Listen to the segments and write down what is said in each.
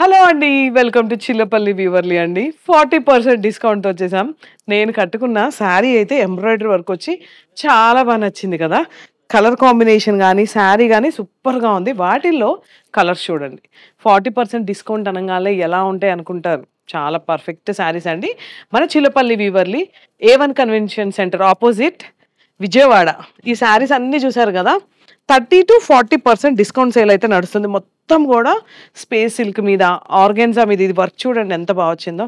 Hello అండి, welcome to Chillapalli వ్యూవర్లీ అండి. 40% discount వచ్చేసాం. నేను కట్టుకున్న శారీ అయితే ఎంబ్రాయిడరీ వర్క్ వచ్చి చాలా బాగా నచ్చింది కదా. కలర్ కాంబినేషన్ కానీ శారీ కానీ సూపర్గా ఉంది. వాటిల్లో కలర్స్ చూడండి. 40% డిస్కౌంట్ అనగానే ఎలా ఉంటాయి అనుకుంటారు. చాలా పర్ఫెక్ట్ శారీస్ అండి. మన చిల్లపల్లి వ్యూవర్లీ A1 convention centre opposite Vijayawada. ఈ శారీస్ అన్నీ చూసారు కదా. 30 to 40% డిస్కౌంట్ సేల్ అయితే నడుస్తుంది. మొత్తం కూడా స్పేస్ సిల్క్ మీద, ఆర్గెన్జా మీద. ఇది వర్క్ చూడండి ఎంత బాగా వచ్చిందో.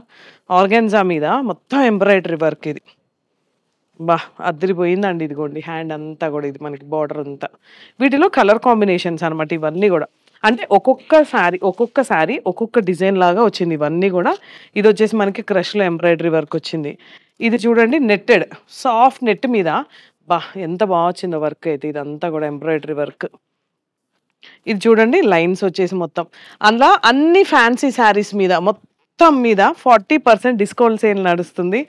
ఆర్గెన్జా మీద మొత్తం ఎంబ్రాయిడరీ వర్క్. ఇది బా అద్దరిపోయిందండి. ఇదిగోండి హ్యాండ్ అంతా కూడా, ఇది మనకి బార్డర్ అంతా. వీటిలో కలర్ కాంబినేషన్స్ అనమాట ఇవన్నీ కూడా. అంటే ఒక్కొక్క శారీ ఒక్కొక్క డిజైన్ లాగా వచ్చింది ఇవన్నీ కూడా. ఇది వచ్చేసి మనకి క్రష్లో ఎంబ్రాయిడరీ వర్క్ వచ్చింది. ఇది చూడండి నెట్టెడ్ సాఫ్ట్ నెట్ మీద. బా ఎంత బాగా వచ్చిందో వర్క్ అయితే. ఇదంతా కూడా ఎంబ్రాయిడరీ వర్క్. ఇది చూడండి లైన్స్ వచ్చేసి మొత్తం. అందులో అన్ని ఫ్యాన్సీ శారీస్ మీద మొత్తం మీద 40% డిస్కౌంట్ సేల్ నడుస్తుంది.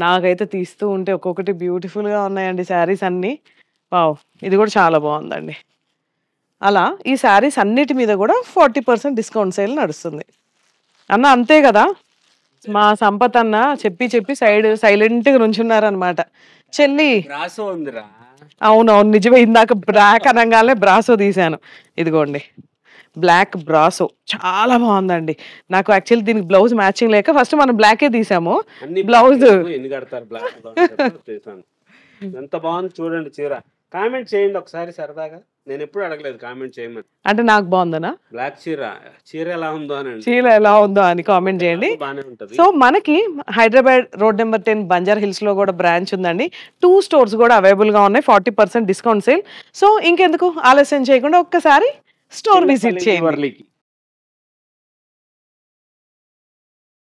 నాకైతే తీస్తూ ఉంటే ఒక్కొక్కటి బ్యూటిఫుల్గా ఉన్నాయండి శారీస్ అన్నీ. వావ్, ఇది కూడా చాలా బాగుందండి. అలా ఈ శారీస్ అన్నిటి మీద కూడా 40% డిస్కౌంట్ సేల్ నడుస్తుంది. అన్న అంతే కదా, మా సంపత్ అన్న చెప్పి సైలెంట్గా నుంచున్నారనమాట. చెల్లి అవునవును నిజమే, ఇందాక బ్లాక్ అనగానే బ్రాసో తీశాను. ఇదిగోండి బ్లాక్ బ్రాసో చాలా బాగుందండి. నాకు యాక్చువల్లీ దీనికి బ్లౌజ్ మ్యాచింగ్ లేక ఫస్ట్ మనం బ్లాకే తీసాము. బ్లౌజ్ ఎంత బాగుంది చూడండి చీర. కామెంట్ చేయండి ఒకసారి సరదాగా. నేను ఎప్పుడు అడగలేదు కామెంట్ చేయమని. అంటే నాకు బాగుందనా బ్లాక్ చీర ఎలా ఉందో అని, చీర ఎలా ఉందో అని కామెంట్ చేయండి. బానే ఉంటది. సో మనకి Hyderabad road number 10 Banjara hills లో కూడా బ్రాంచ్ ఉందండి. 2 స్టోర్స్ కూడా అవైలబుల్ గా ఉన్నాయి. 40% డిస్కౌంట్ సేల్. సో ఇంకెందుకు ఆలస్యం చేయకుండా ఒక్కసారి స్టోర్ విజిట్ చేయండి.